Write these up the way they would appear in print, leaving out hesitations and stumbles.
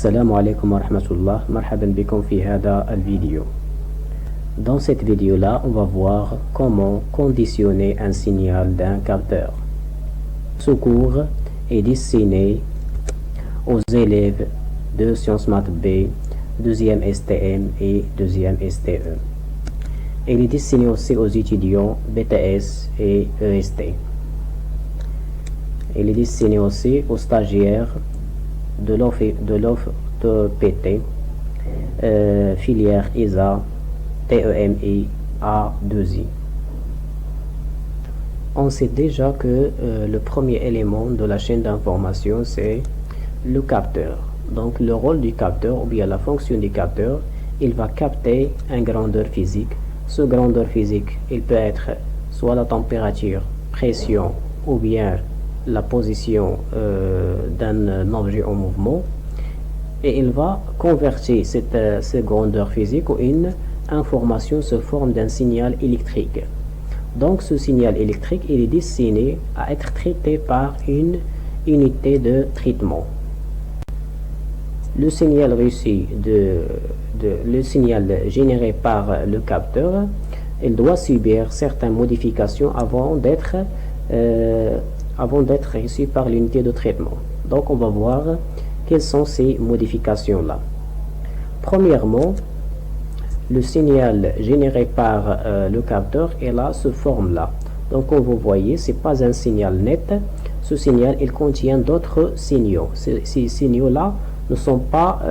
Assalamu alaikum wa rahmatullah, marhaban bikum fi hada al-vidéo. Dans cette vidéo-là, on va voir comment conditionner un signal d'un capteur. Ce cours est destiné aux élèves de Sciences Maths B, 2e STM et 2e STE. Il est destiné aussi aux étudiants BTS et EST. Il est destiné aussi aux stagiaires de l'offre de PT, filière ISA, TEMI, A2I. On sait déjà que le premier élément de la chaîne d'information, c'est le capteur. Donc le rôle du capteur, ou bien la fonction du capteur, il va capter une grandeur physique. Ce grandeur physique, il peut être soit la température, pression, ou bien la position d'un objet en mouvement, et il va convertir cette grandeur physique en une information sous forme d'un signal électrique. Donc ce signal électrique, il est destiné à être traité par une unité de traitement. Le signal reçu le signal généré par le capteur, il doit subir certaines modifications avant d'être reçu par l'unité de traitement. Donc on va voir quelles sont ces modifications-là. Premièrement, le signal généré par le capteur est là, sous forme-là. Donc comme vous voyez, ce n'est pas un signal net. Ce signal, il contient d'autres signaux. Ces signaux-là ne sont pas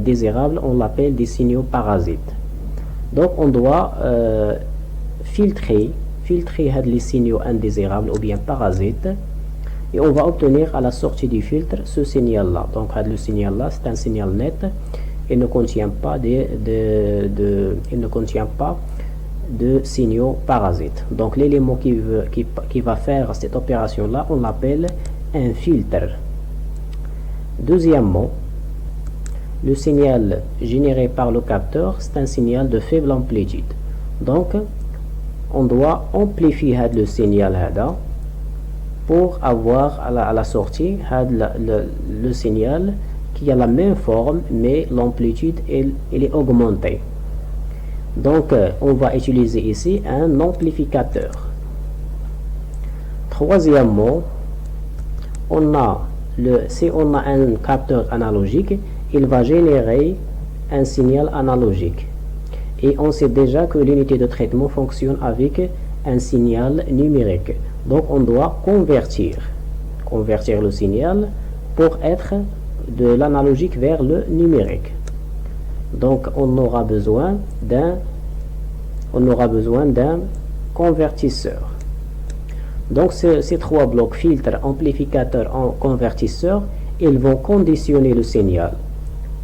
désirables, on l'appelle des signaux parasites. Donc on doit filtrer les signaux indésirables ou bien parasites, et on va obtenir à la sortie du filtre ce signal-là. Donc le signal-là, c'est un signal net, il ne contient pas de signaux parasites. Donc l'élément qui va faire cette opération-là, on l'appelle un filtre. Deuxièmement, le signal généré par le capteur, c'est un signal de faible amplitude. Donc on doit amplifier le signal pour avoir à la sortie le signal qui a la même forme, mais l'amplitude elle est augmentée. Donc on va utiliser ici un amplificateur. Troisièmement, si on a un capteur analogique, il va générer un signal analogique. Et on sait déjà que l'unité de traitement fonctionne avec un signal numérique. Donc on doit convertir le signal pour être de l'analogique vers le numérique. Donc on aura besoin d'un convertisseur. Donc ces trois blocs, filtre, amplificateur, convertisseur, ils vont conditionner le signal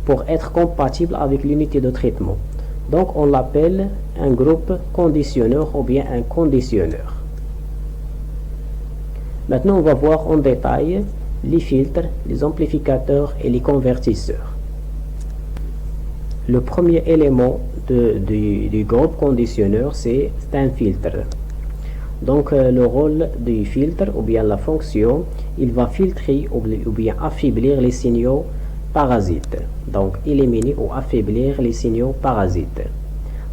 pour être compatible avec l'unité de traitement. Donc on l'appelle un groupe conditionneur ou bien un conditionneur. Maintenant on va voir en détail les filtres, les amplificateurs et les convertisseurs. Le premier élément du groupe conditionneur, c'est un filtre. Donc le rôle du filtre ou bien la fonction, il va filtrer ou bien affaiblir les signaux parasites. Donc éliminer ou affaiblir les signaux parasites.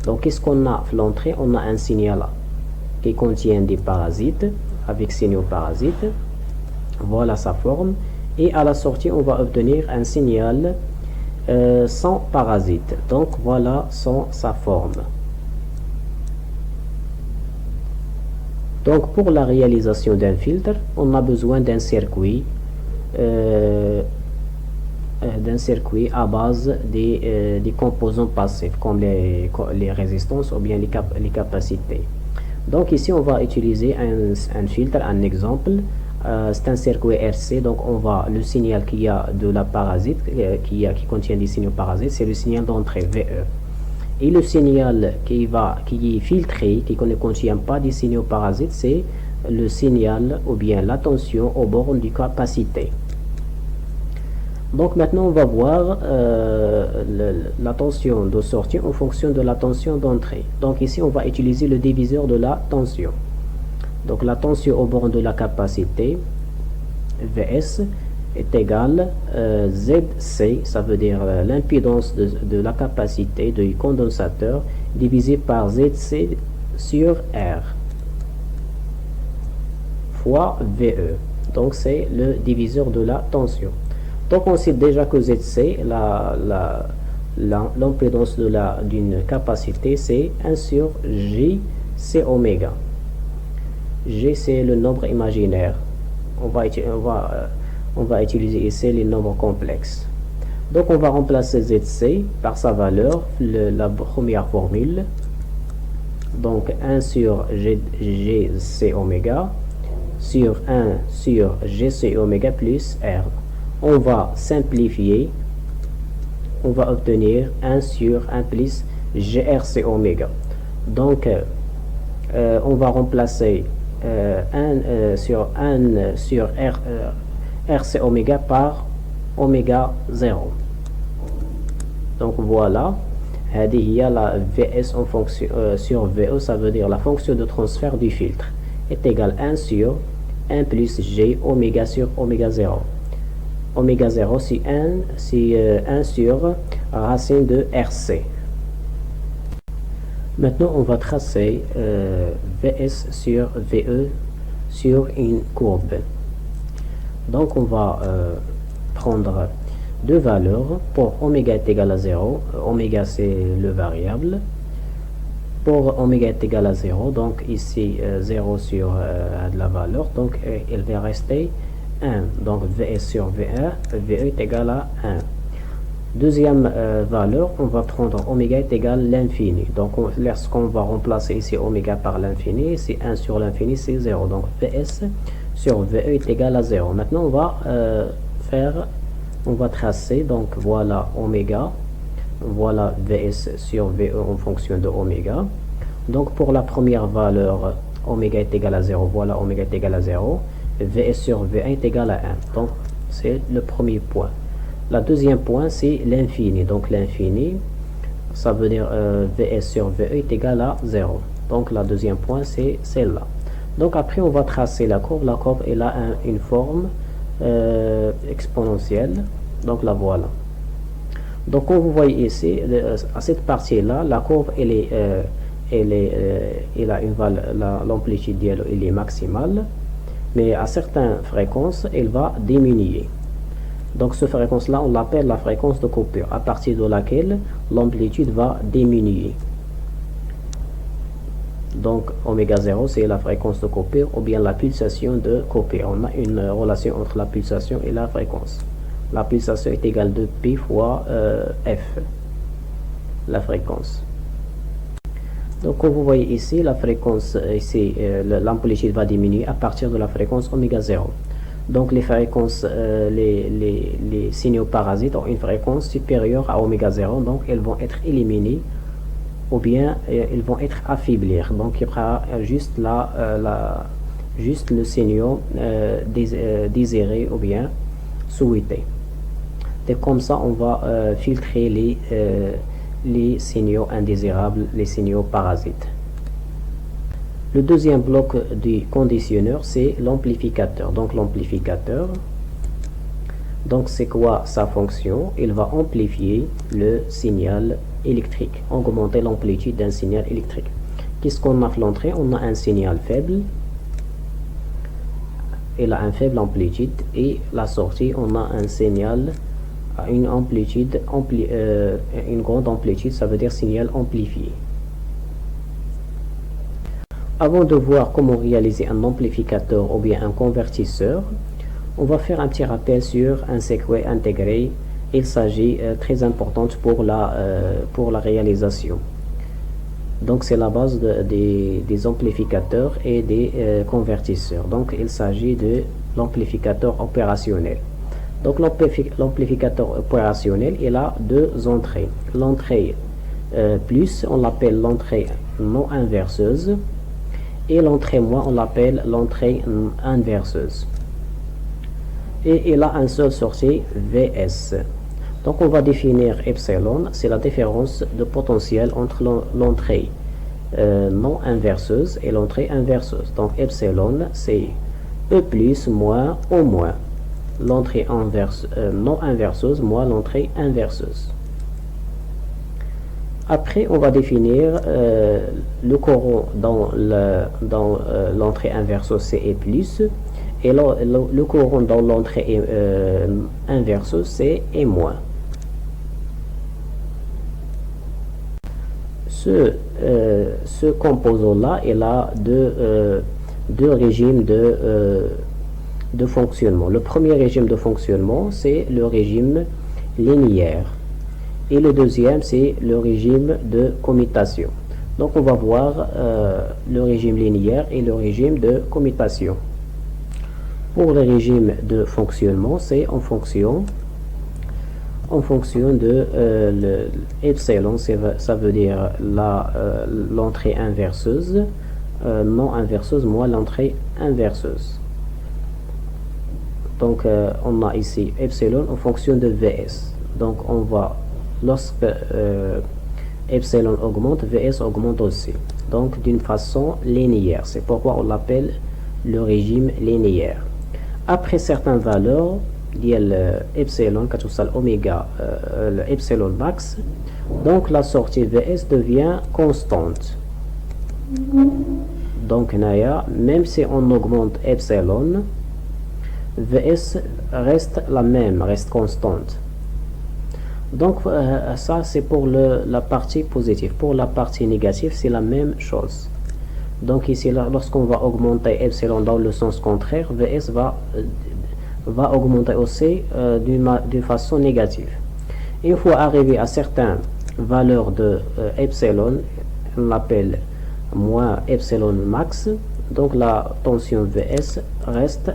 Donc qu'est-ce qu'on a à l'entrée? On a un signal qui contient des parasites avec signaux parasites. Voilà sa forme. Et à la sortie, on va obtenir un signal sans parasites. Donc voilà sa forme. Donc pour la réalisation d'un filtre, on a besoin d'un circuit à base des composants passifs comme les résistances ou bien les capacités. Donc ici on va utiliser un filtre, un exemple, c'est un circuit RC. Donc le signal qui a de la parasite, qui contient des signaux parasites, c'est le signal d'entrée VE. Et le signal qui est filtré, qui ne contient pas des signaux parasites, c'est le signal ou bien la tension aux bornes de capacité. Donc maintenant on va voir la tension de sortie en fonction de la tension d'entrée. Donc ici on va utiliser le diviseur de la tension. Donc la tension aux bornes de la capacité VS est égal ZC, ça veut dire l'impédance de la capacité du condensateur divisé par ZC sur R fois VE. Donc c'est le diviseur de la tension. Donc on sait déjà que ZC, l'impédance d'une capacité, c'est 1 sur JC oméga. G c'est le nombre imaginaire. On va utiliser ici les nombres complexes. Donc on va remplacer ZC par sa valeur, la première formule. Donc 1 sur GC oméga sur 1 sur GC oméga plus R. On va simplifier. On va obtenir 1 sur 1 plus GRC oméga. Donc on va remplacer 1 sur RC oméga par oméga 0. Donc voilà, il y a la VS en fonction sur VE, ça veut dire la fonction de transfert du filtre est égale 1 sur 1 plus G oméga sur oméga 0. Oméga 0 c'est 1 sur racine de RC. Maintenant on va tracer VS sur VE sur une courbe. Donc on va prendre deux valeurs. Pour oméga est égal à 0, oméga c'est le variable. Pour oméga est égal à 0, donc ici 0 sur de la valeur, donc il va rester 1. Donc VS sur VE est égal à 1. Deuxième valeur, on va prendre oméga est égal à l'infini. Donc lorsqu'on va remplacer ici oméga par l'infini, c'est 1 sur l'infini, c'est 0. Donc VS sur VE est égal à 0. Maintenant on va tracer, donc voilà oméga, voilà VS sur VE en fonction de oméga. Donc pour la première valeur, oméga est égal à 0, voilà oméga est égal à 0, VS sur VE est égal à 1. Donc c'est le premier point. La deuxième point c'est l'infini. Donc l'infini, ça veut dire VS sur VE est égal à 0. Donc la deuxième point c'est celle-là. Donc après on va tracer la courbe. La courbe elle a une forme exponentielle. Donc la voilà. Donc comme vous voyez ici, à cette partie-là, la courbe elle a une valeur, l'amplitude elle est maximale, mais à certaines fréquences, elle va diminuer. Donc cette fréquence-là, on l'appelle la fréquence de coupure, à partir de laquelle l'amplitude va diminuer. Donc oméga 0, c'est la fréquence de coupure ou bien la pulsation de coupure. On a une relation entre la pulsation et la fréquence. La pulsation est égale de P fois F, la fréquence. Donc comme vous voyez ici, la fréquence, ici, l'amplitude va diminuer à partir de la fréquence oméga 0. Donc les fréquences, les signaux parasites ont une fréquence supérieure à oméga 0, donc elles vont être éliminées ou bien ils vont être affaiblis. Donc il y aura juste juste le signal désiré ou bien souhaité. Et comme ça, on va filtrer les signaux indésirables, les signaux parasites. Le deuxième bloc du conditionneur, c'est l'amplificateur. Donc l'amplificateur, donc c'est quoi sa fonction? Il va amplifier le signal électrique, augmenter l'amplitude d'un signal électrique. Qu'est-ce qu'on a à l'entrée? On a un signal faible, il a une faible amplitude, et la sortie, on a un signal à une amplitude, une grande amplitude, ça veut dire signal amplifié. Avant de voir comment réaliser un amplificateur ou bien un convertisseur, on va faire un petit rappel sur un circuit intégré. Il s'agit très importante pour la réalisation. Donc c'est la base des amplificateurs et des convertisseurs. Donc il s'agit de l'amplificateur opérationnel. Donc l'amplificateur opérationnel, il a deux entrées. L'entrée plus, on l'appelle l'entrée non inverseuse, et l'entrée moins, on l'appelle l'entrée inverseuse. Et il a un seul sortie VS. Donc on va définir epsilon, c'est la différence de potentiel entre l'entrée non inverseuse et l'entrée inverseuse. Donc epsilon c'est E plus moins O moins. l'entrée non inverseuse moins l'entrée inverseuse. Après, on va définir le courant dans l'entrée inverseuse, c'est E+, et le courant dans l'entrée inverseuse, c'est E-. Ce composant-là, il a deux régimes de fonctionnement. Le premier régime de fonctionnement, c'est le régime linéaire. Et le deuxième, c'est le régime de commutation. Donc, on va voir le régime linéaire et le régime de commutation. Pour le régime de fonctionnement, c'est en fonction de epsilon, ça veut dire l'entrée inverseuse, non inverseuse moins l'entrée inverseuse. Donc, on a ici epsilon en fonction de Vs. Donc, on va, lorsque epsilon augmente, Vs augmente aussi. Donc, d'une façon linéaire. C'est pourquoi on l'appelle le régime linéaire. Après certaines valeurs, il y a l'epsilon, oméga, l'epsilon max, donc la sortie Vs devient constante. Donc, même si on augmente epsilon, Vs reste la même, reste constante. Donc, ça c'est pour la partie positive. Pour la partie négative, c'est la même chose. Donc, ici, lorsqu'on va augmenter epsilon dans le sens contraire, Vs va augmenter aussi d'une façon négative. Une fois arrivé à certaines valeurs de epsilon, on l'appelle moins epsilon max, donc la tension Vs reste,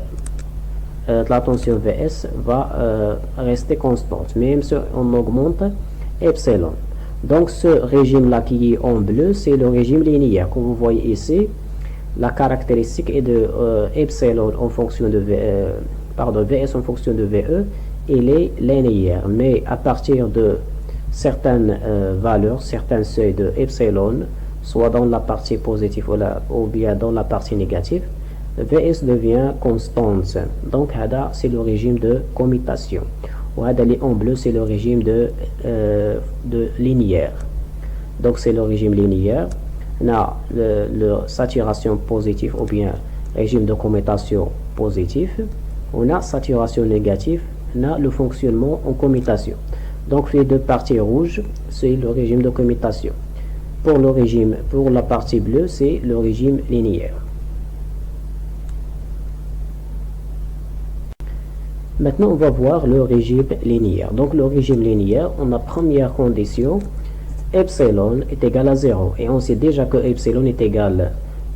la tension Vs va rester constante, même si on augmente epsilon. Donc ce régime-là qui est en bleu, c'est le régime linéaire. Comme vous voyez ici, la caractéristique est de epsilon en fonction de Vs en fonction de Ve, il est linéaire. Mais à partir de certaines valeurs, certains seuils de epsilon, soit dans la partie positive ou bien dans la partie négative, Vs devient constante. Donc, c'est le régime de commutation. En bleu, c'est le régime de linéaire. Donc, c'est le régime linéaire. On a la saturation positive ou bien régime de commutation positif. On a saturation négative. On a le fonctionnement en commutation. Donc, les deux parties rouges, c'est le régime de commutation. Pour la partie bleue, c'est le régime linéaire. Maintenant, on va voir le régime linéaire. Donc, le régime linéaire, on a première condition, epsilon est égal à 0. Et on sait déjà que epsilon est égal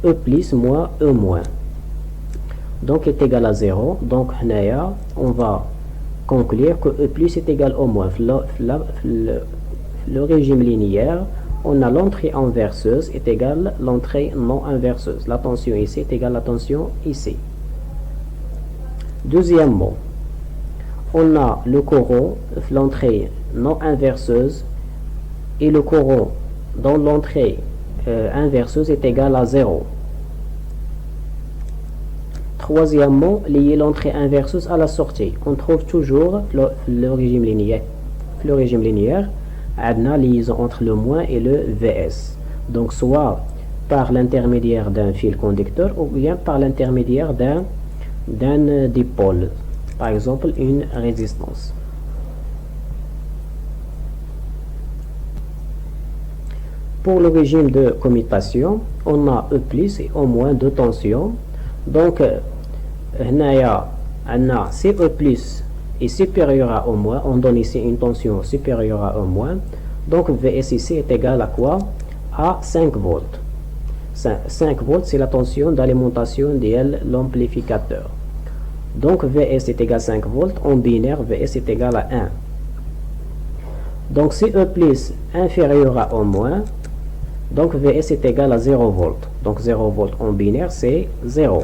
à E plus moins E moins. Donc, est égal à 0. Donc, on va conclure que E plus est égal au moins. Le régime linéaire, on a l'entrée inverseuse est égale à l'entrée non inverseuse. La tension ici est égale à la tension ici. Deuxièmement, on a le courant, l'entrée non inverseuse, et le courant dans l'entrée inverseuse est égal à 0. Troisièmement, lier l'entrée inverseuse à la sortie. On trouve toujours le régime linéaire. Le régime linéaire a une liaison entre le moins et le Vs. Donc, soit par l'intermédiaire d'un fil conducteur ou bien par l'intermédiaire d'un dipôle. Par exemple, une résistance. Pour le régime de commutation, on a E plus et O moins de tension. Donc, si E plus est supérieur à O moins, on donne ici une tension supérieure à O moins. Donc, Vs ici est égal à quoi? À 5 volts. 5 volts, c'est la tension d'alimentation de l'amplificateur. Donc, Vs est égal à 5 volts. En binaire, Vs est égal à 1. Donc, si E plus inférieur à O moins, donc Vs est égal à 0 volts. Donc, 0 volts en binaire, c'est 0.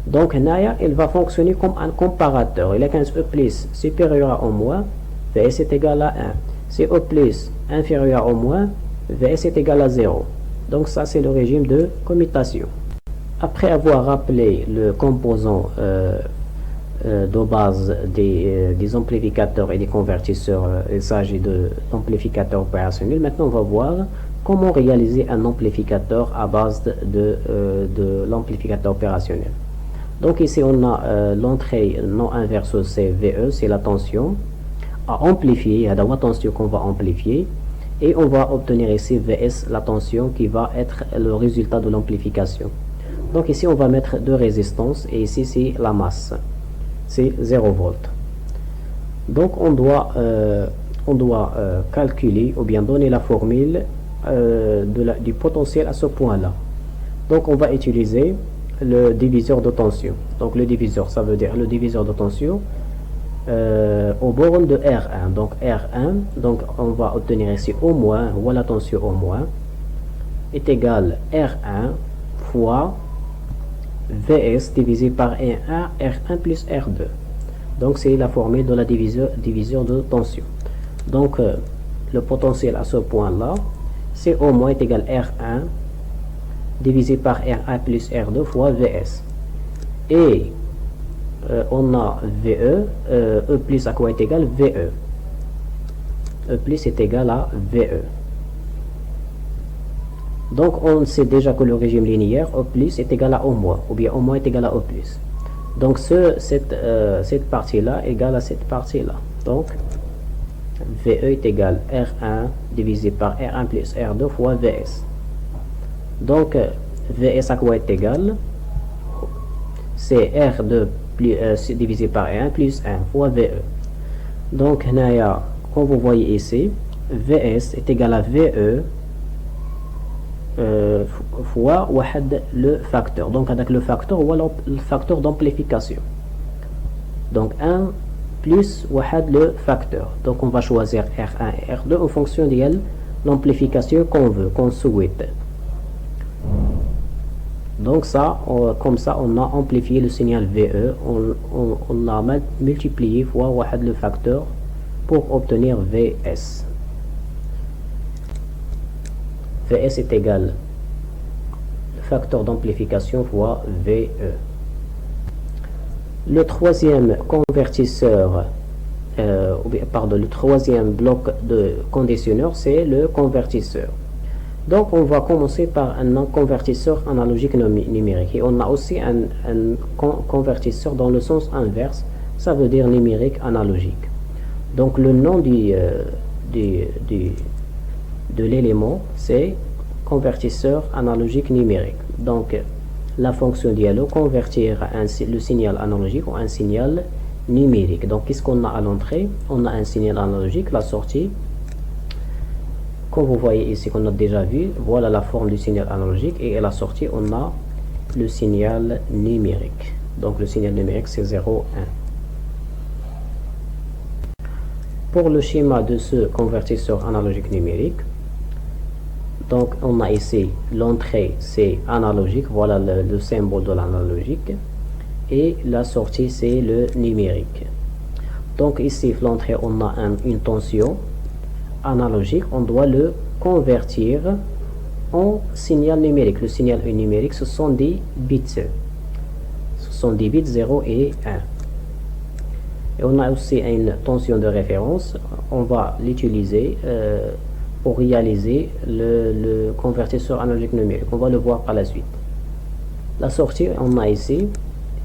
Donc, il va fonctionner comme un comparateur. Il est 15 E plus supérieur à O moins, Vs est égal à 1. Si E plus inférieur à O moins, Vs est égal à 0. Donc, ça, c'est le régime de commutation. Après avoir rappelé le composant de base des amplificateurs et des convertisseurs. Il s'agit d'amplificateurs opérationnels. Maintenant, on va voir comment réaliser un amplificateur à base de l'amplificateur opérationnel. Donc ici, on a l'entrée non inverse, c'est VE, c'est la tension à amplifier, il y a la tension qu'on va amplifier, et on va obtenir ici VS, la tension qui va être le résultat de l'amplification. Donc ici, on va mettre deux résistances, et ici, c'est la masse, c'est 0 volts. Donc on doit calculer ou bien donner la formule du potentiel à ce point-là. Donc on va utiliser le diviseur de tension. Donc le diviseur, ça veut dire le diviseur de tension au borne de R1. Donc R1, donc on va obtenir ici au moins, voilà la tension au moins, est égal R1 fois VS divisé par R1 plus R2. Donc c'est la formule de la diviseur de tension. Donc le potentiel à ce point-là, c'est au moins est égal R1 divisé par R1 plus R2 fois VS. Et on a VE, E plus à quoi est égal VE. E plus est égal à VE. Donc on sait déjà que le régime linéaire E plus est égal à O moins, ou bien O moins est égal à O plus. Donc cette partie-là est égale à cette partie-là. Donc VE est égal R1 divisé par R1 plus R2 fois VS. Donc VS à quoi est égal? C'est R2 divisé par R1 plus 1 fois VE. Donc comme vous voyez ici, VS est égal à VE fois le facteur. Donc avec le facteur ou le facteur d'amplification. Donc 1 plus le facteur. Donc on va choisir R1 et R2 en fonction de l'amplification qu'on souhaite. Donc ça, comme ça, on a amplifié le signal VE, on a multiplié fois le facteur pour obtenir VS. VS est égal le facteur d'amplification fois VE. Le troisième convertisseur, le troisième bloc de conditionneur, c'est le convertisseur. Donc on va commencer par un convertisseur analogique numérique, et on a aussi un convertisseur dans le sens inverse, ça veut dire numérique analogique. Donc le nom de l'élément, c'est convertisseur analogique numérique. Donc la fonction dialogue convertir le signal analogique en un signal numérique. Donc qu'est-ce qu'on a à l'entrée? On a un signal analogique, la sortie, comme vous voyez ici qu'on a déjà vu, voilà la forme du signal analogique, et à la sortie on a le signal numérique. Donc le signal numérique c'est 0, 1. Pour le schéma de ce convertisseur analogique numérique, donc on a ici l'entrée c'est analogique, voilà le symbole de l'analogique, et la sortie c'est le numérique. Donc ici l'entrée on a une tension analogique, on doit le convertir en signal numérique. Le signal numérique ce sont des bits, 0 et 1. Et on a aussi une tension de référence, on va l'utiliser pour réaliser le convertisseur analogique numérique. On va le voir par la suite. La sortie, on a ici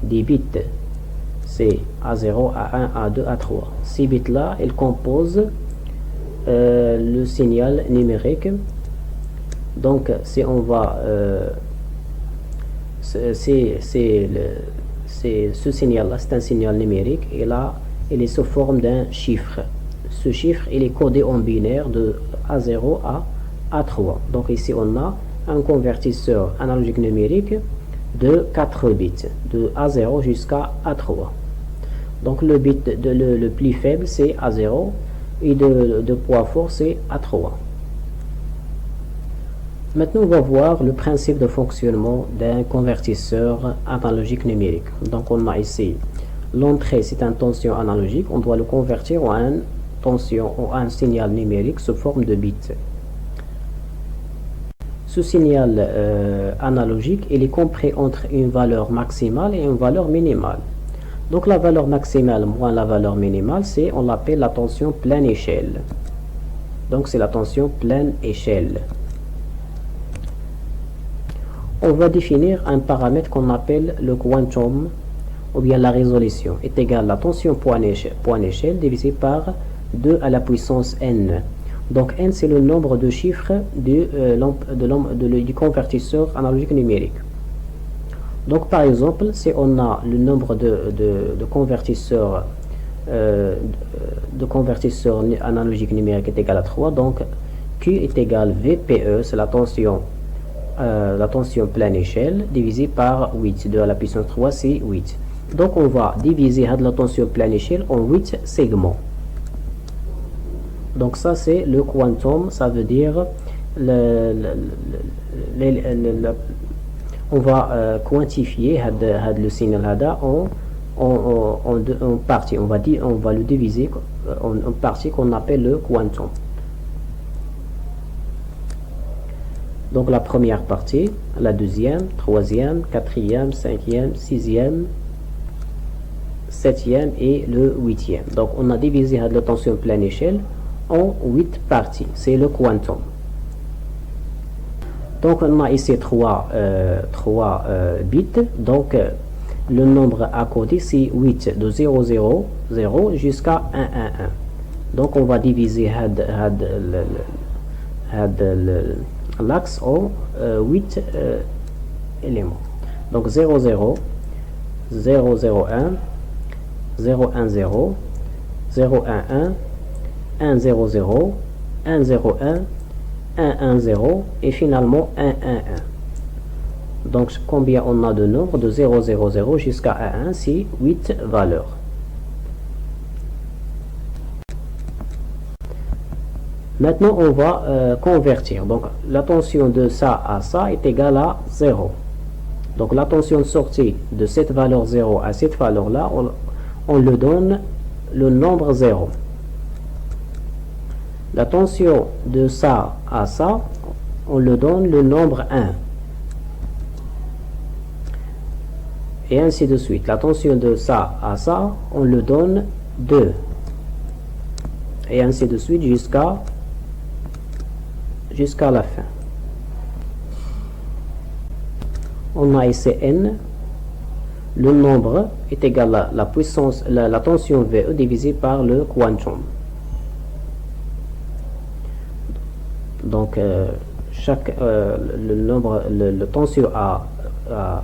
des bits, c'est A0, A1, A2, A3. Ces bits là, ils composent le signal numérique. Donc si on va c'est ce signal là, c'est un signal numérique, et là il est sous forme d'un chiffre. Ce chiffre il est codé en binaire de A0 à A3. Donc ici on a un convertisseur analogique numérique de 4 bits, de A0 jusqu'à A3. Donc le bit le plus faible c'est A0, et de poids fort c'est A3. Maintenant on va voir le principe de fonctionnement d'un convertisseur analogique numérique. Donc on a ici l'entrée, c'est une tension analogique, on doit le convertir en un signal numérique sous forme de bits. Ce signal analogique il est compris entre une valeur maximale et une valeur minimale. Donc la valeur maximale moins la valeur minimale, on l'appelle la tension pleine échelle. Donc c'est la tension pleine échelle. On va définir un paramètre qu'on appelle le quantum, ou bien la résolution, est égal à la tension point échelle divisé par 2 à la puissance n. Donc n, c'est le nombre de chiffres du convertisseur analogique numérique. Donc par exemple, si on a le nombre de convertisseurs analogiques numériques est égal à 3, donc Q est égal VPE, c'est la tension pleine échelle, divisé par 8. 2 à la puissance 3, c'est 8. Donc on va diviser la tension pleine échelle en 8 segments. Donc ça c'est le quantum, ça veut dire on va quantifier le signal en parties. On va le diviser en parties qu'on appelle le quantum. Donc la première partie, la deuxième, troisième, quatrième, cinquième, sixième, septième et le huitième. Donc on a divisé la tension pleine échelle en 8 parties. C'est le quantum. Donc on a ici 3 bits. Donc le nombre à côté c'est 8 de 0, 0, 0 jusqu'à 1, 1, 1. Donc on va diviser l'axe en 8 éléments. Donc 0, 0, 0, 0, 1, 0, 1, 0, 0, 1, 1, 1, 0, 0, 1, 0, 1, 1, 1, 0 et finalement 1, 1, 1. Donc combien on a de nombres de 0, 0, 0 jusqu'à 1, 1, c'est 8 valeurs. Maintenant on va convertir. Donc la tension de ça à ça est égale à 0. Donc la tension de sortie de cette valeur 0 à cette valeur là, on le donne le nombre 0. La tension de ça à ça, on le donne le nombre 1. Et ainsi de suite. La tension de ça à ça, on le donne 2. Et ainsi de suite jusqu'à la fin. On a ici n. Le nombre est égal à la puissance, la tension VE divisée par le quantum. Donc le nombre, le tension à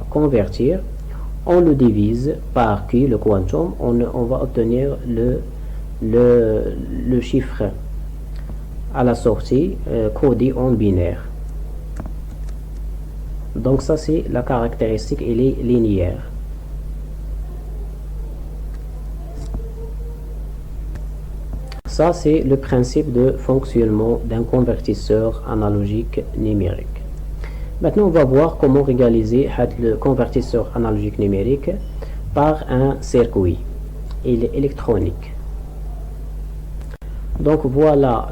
convertir, on le divise par Q, le quantum, on va obtenir le chiffre à la sortie codé en binaire. Donc ça c'est la caractéristique, elle est linéaire. Ça, c'est le principe de fonctionnement d'un convertisseur analogique numérique. Maintenant, on va voir comment réaliser le convertisseur analogique numérique par un circuit électronique. Donc, voilà.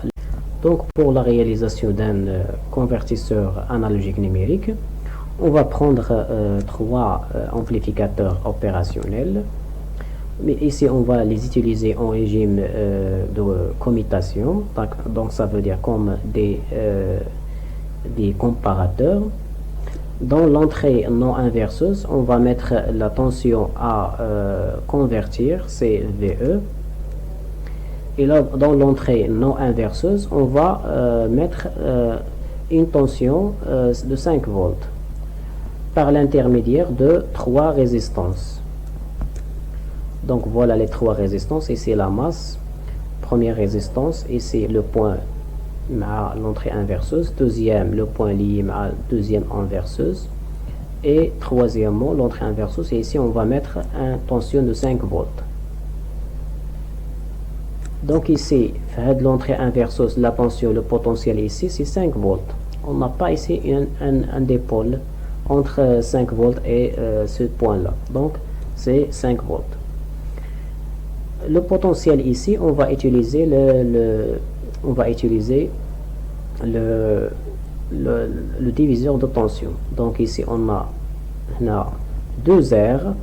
Donc, pour la réalisation d'un convertisseur analogique numérique, on va prendre 3 amplificateurs opérationnels. Mais ici, on va les utiliser en régime de commutation. Donc, ça veut dire comme des comparateurs. Dans l'entrée non inverseuse, on va mettre la tension à convertir, c'est VE. Et là, dans l'entrée non inverseuse, on va mettre une tension de 5 volts par l'intermédiaire de 3 résistances. Donc voilà les 3 résistances. Ici la masse, première résistance, ici le point à l'entrée inverseuse, deuxième le point lié à deuxième inverseuse, et troisièmement l'entrée inverseuse, et ici on va mettre une tension de 5 volts. Donc ici, l'entrée inverseuse, la tension, le potentiel ici c'est 5 volts. On n'a pas ici un dipôle entre 5 volts et ce point là, donc c'est 5 volts. Le potentiel ici, on va utiliser le diviseur de tension. Donc ici on a 2 R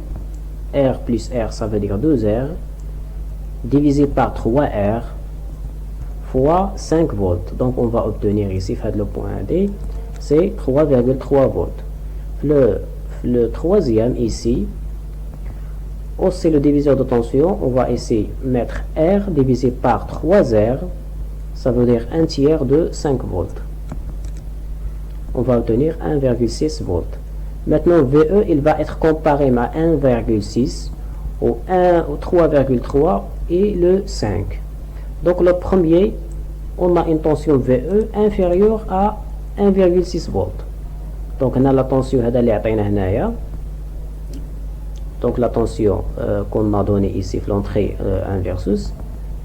R plus R, ça veut dire 2R, divisé par 3R, fois 5 volts. Donc on va obtenir ici, fait le point D, c'est 3,3 volts. Le troisième ici, c'est le diviseur de tension, on va ici mettre R divisé par 3R, ça veut dire 1 tiers de 5 volts. On va obtenir 1,6 volts. Maintenant, VE, il va être comparé à 1,6, au 3,3 et le 5. Donc le premier, on a une tension VE inférieure à 1,6 volts. Donc on a la tension donc la tension qu'on a donnée ici l'entrée 1 versus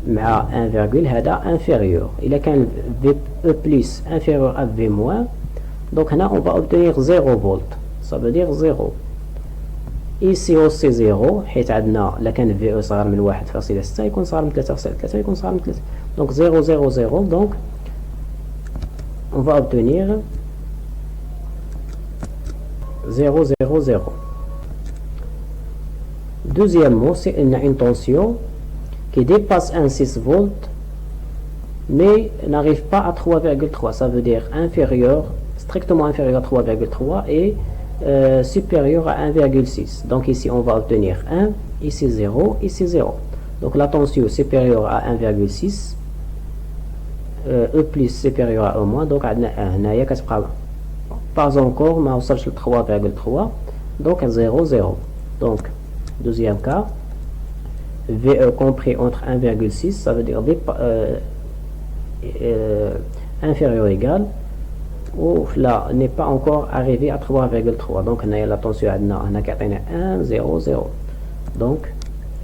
mais à 1, inférieur. Il a qu'un VE plus inférieur à V moins. Donc là on va obtenir 0 volts. Ça veut dire 0. Ici aussi 0 حيث عندنا لكان VE صغر من 1.6 يكون صغر من 3.3 يكون صغر من 3. Donc 0 0 0. Donc on va obtenir 0 0 0. Deuxièmement, c'est une tension qui dépasse 1,6 volts mais n'arrive pas à 3,3. Ça veut dire inférieur, strictement inférieur à 3,3 et supérieur à 1,6. Donc ici on va obtenir 1, ici 0, ici 0. Donc la tension supérieure à 1,6, E plus supérieur à E moins, donc هنايا كتبقى pas encore ما وصلش ل 3,3, donc 0 0. Donc deuxième cas, VE compris entre 1,6, ça veut dire inférieur ou égal, ou là n'est pas encore arrivé à 3,3. Donc on a la tension à 1 0 0. Donc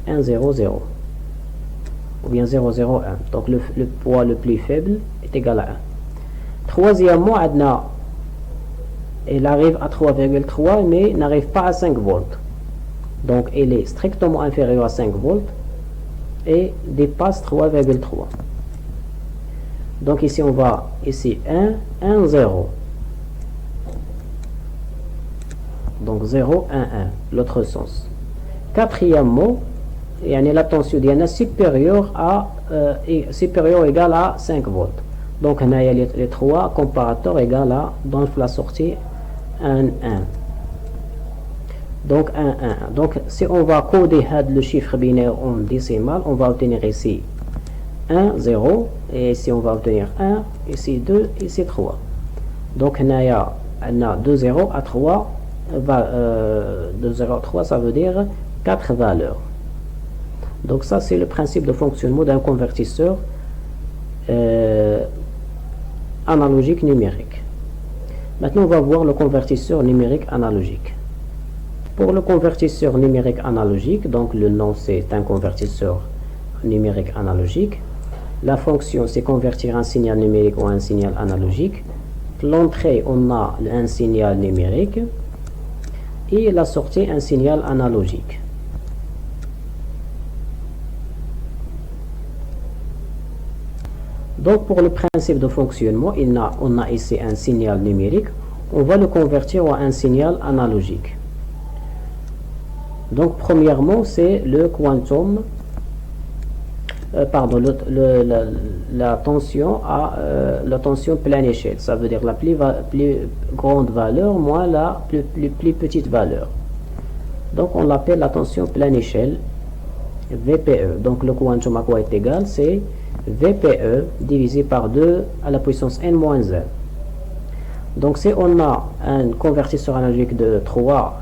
1 0 0 ou bien 0 0 1. Donc le poids le plus faible est égal à 1. Troisièmement, il arrive à 3,3 mais n'arrive pas à 5 volts. Donc il est strictement inférieur à 5 volts et dépasse 3,3. Donc ici on va ici 1 1 0. Donc 0 1 1, l'autre sens. Quatrièmement, la tension supérieure ou égale à 5 volts. Donc on a les trois comparateurs égales à, dans la sortie 1 1. Donc 1 1. Donc si on va coder le chiffre binaire en décimal, on va obtenir ici 1 0 et ici on va obtenir 1, ici 2, ici 3. Donc on a 2 0 à 3, 2 0 à 3 ça veut dire 4 valeurs. Donc ça c'est le principe de fonctionnement d'un convertisseur analogique numérique. Maintenant on va voir le convertisseur numérique analogique. Pour le convertisseur numérique analogique, donc le nom c'est un convertisseur numérique analogique. La fonction c'est convertir un signal numérique ou un signal analogique. L'entrée on a un signal numérique et la sortie un signal analogique. Donc pour le principe de fonctionnement, on a ici un signal numérique, on va le convertir en un signal analogique. Donc premièrement c'est le quantum, la tension à la tension pleine échelle, ça veut dire la plus grande valeur moins la plus petite valeur. Donc on l'appelle la tension pleine échelle, VPE. Donc le quantum à quoi est égal, c'est VPE divisé par 2 à la puissance n-1. Donc si on a un convertisseur analogique de 3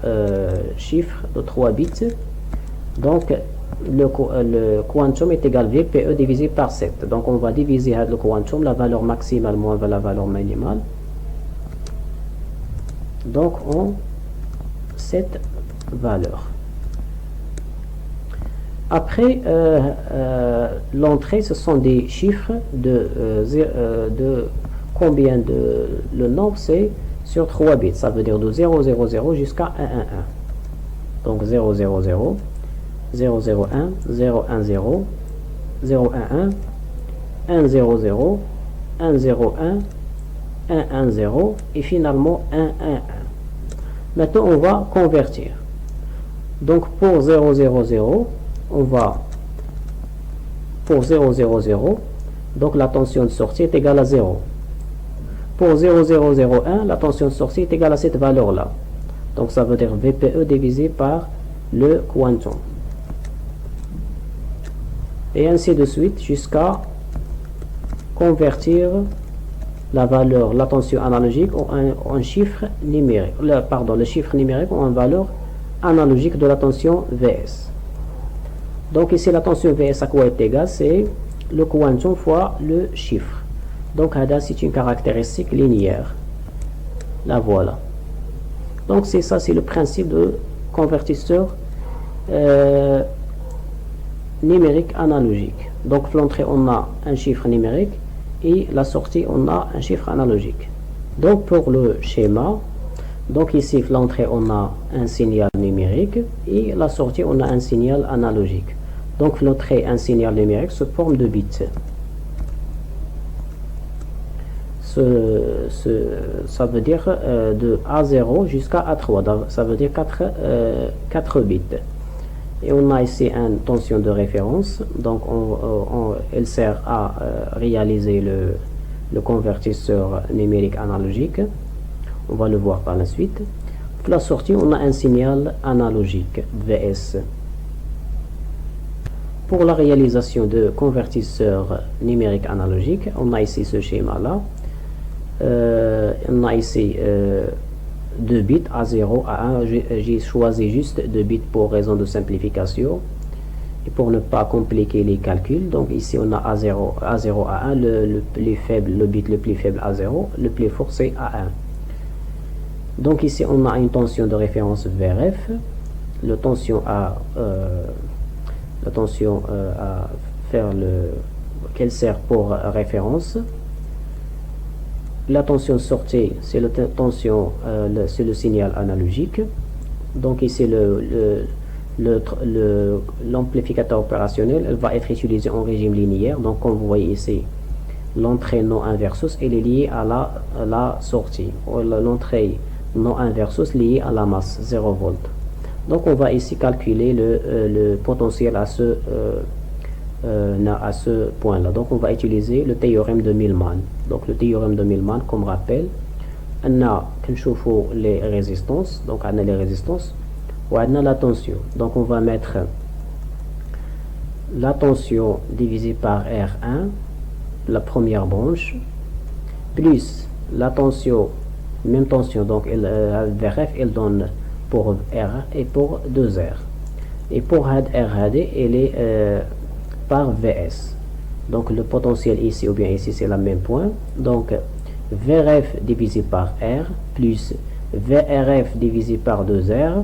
chiffres, de 3 bits, donc le quantum est égal VPE divisé par 7. Donc on va diviser le quantum, la valeur maximale moins la valeur minimale. Donc on 7 valeurs. Après, l'entrée, ce sont des chiffres de combien de... Le nombre, c'est sur 3 bits. Ça veut dire de 0, 0, 0 jusqu'à 1, 1, 1. Donc 0, 0, 0, 0, 0, 1, 0, 1, 0, 0, 1, 1, 1, 0, 0, 1, 0, 1, 1, 1, 0 et finalement 1, 1, 1. Maintenant, on va convertir. Donc pour 0, 0, 0, on va pour 0, 0, 0, donc la tension de sortie est égale à 0. Pour 0, 0, 0, 1, la tension de sortie est égale à cette valeur-là. Donc ça veut dire VPE divisé par le quantum. Et ainsi de suite jusqu'à convertir la valeur, la tension analogique en chiffre numérique. Le chiffre numérique en valeur analogique de la tension VS. Donc ici la tension VS à quoi est égale? C'est le quantum fois le chiffre. Donc c'est une caractéristique linéaire. La voilà. Donc c'est ça, c'est le principe de convertisseur numérique analogique. Donc l'entrée on a un chiffre numérique et la sortie on a un chiffre analogique. Donc pour le schéma, donc ici l'entrée on a un signal numérique et la sortie on a un signal analogique. Donc l'entrée un signal numérique sous forme de bits. Ça veut dire de A0 jusqu'à A3, ça veut dire 4 bits. Et on a ici une tension de référence, donc elle sert à réaliser le convertisseur numérique analogique. On va le voir par la suite. Pour la sortie, on a un signal analogique, VS. Pour la réalisation de convertisseur numérique analogique, on a ici ce schéma-là. On a ici 2 bits à 0 à 1. J'ai choisi juste 2 bits pour raison de simplification et pour ne pas compliquer les calculs. Donc ici on a A0 à 1, le bit le plus faible à 0, le plus fort c'est à 1. Donc ici on a une tension de référence VRF, la tension à faire qu'elle sert pour référence. La tension sortie, c'est la tension, c'est le signal analogique. Donc ici l'amplificateur opérationnel, elle va être utilisé en régime linéaire. Donc comme vous voyez ici, l'entrée non inversus elle est liée à la sortie. L'entrée non inversus liée à la masse 0 volt. Donc on va ici calculer le potentiel à ce point-là. Donc on va utiliser le théorème de Millman. Donc le théorème de Millman, comme rappel, on a les résistances, donc on a les résistances, ou on a la tension. Donc on va mettre la tension divisée par R1, la première branche, plus la tension, même tension, donc VRF, elle donne pour R1 et pour 2R. Et pour RHD, elle est par VS. Donc le potentiel ici ou bien ici c'est le même point. Donc VRF divisé par R plus VRF divisé par 2R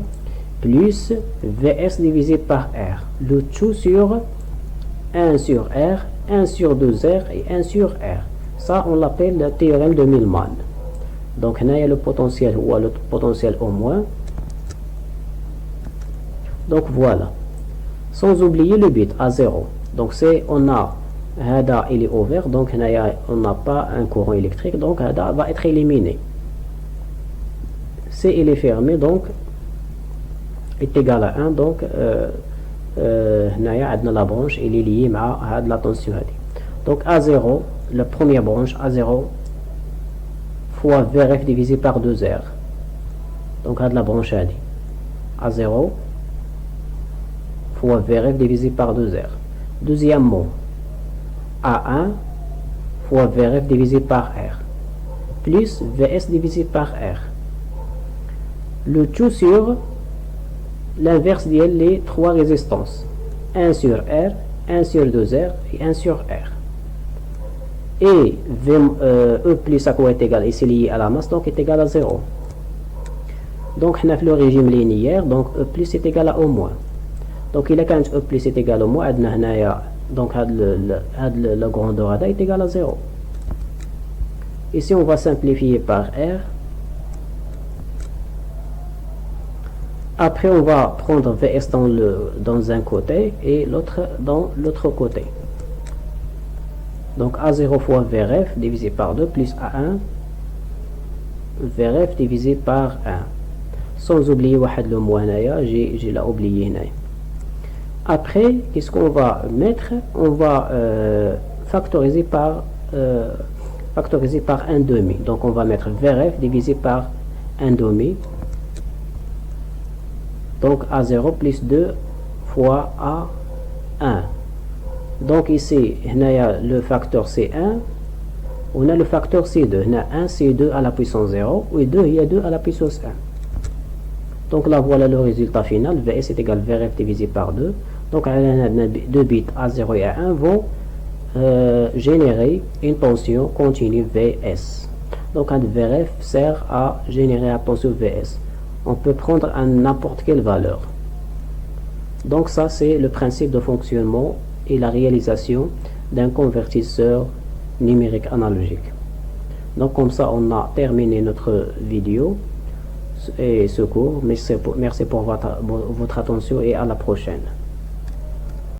plus VS divisé par R. Le tout sur 1 sur R, 1 sur 2R et 1 sur R. Ça on l'appelle le théorème de Millman. Donc il y a le potentiel ou le potentiel au moins. Donc voilà. Sans oublier le bit à 0. Donc on a Hada il est ouvert, donc on n'a pas un courant électrique, donc Hada va être éliminé. C il est fermé, donc est égal à 1, donc la branche il est liée à la tension. Donc A0, la première branche A0 fois VRF divisé par 2R. Donc la branche A0 fois VRF divisé par 2R. Deuxièmement, A1 fois VRF divisé par R plus VS divisé par R. Le tout sur l'inverse de les trois résistances. 1 sur R, 1 sur 2R et 1 sur R. Et E plus à quoi est égal, ici lié à la masse, donc est égal à 0. Donc on a le régime linéaire, donc E plus est égal à au moins. Donc il a quand E plus est égal au moins, donc la grandeur est égale à 0. Ici on va simplifier par R. Après on va prendre VS dans un côté et l'autre dans l'autre côté. Donc A0 fois VRF divisé par 2 plus A1 VRF divisé par 1. sans oublier واحد le mot هنايا, j'ai l'a oublié هنايا. Après, qu'est-ce qu'on va mettre? On va factoriser par 1 demi. Donc on va mettre VRF divisé par 1 demi. Donc A0 plus 2 fois A1. Donc ici, le facteur C1, on a le facteur C2. On a 1 C2 à la puissance 0 et 2 il y a 2 à la puissance 1. Donc là voilà le résultat final. VS est égal à VRF divisé par 2. Donc deux bits A0 et A1 vont générer une tension continue VS. Donc un VRF sert à générer la tension VS. On peut prendre n'importe quelle valeur. Donc ça c'est le principe de fonctionnement et la réalisation d'un convertisseur numérique analogique. Donc comme ça on a terminé notre vidéo et ce cours. Merci pour votre attention et à la prochaine.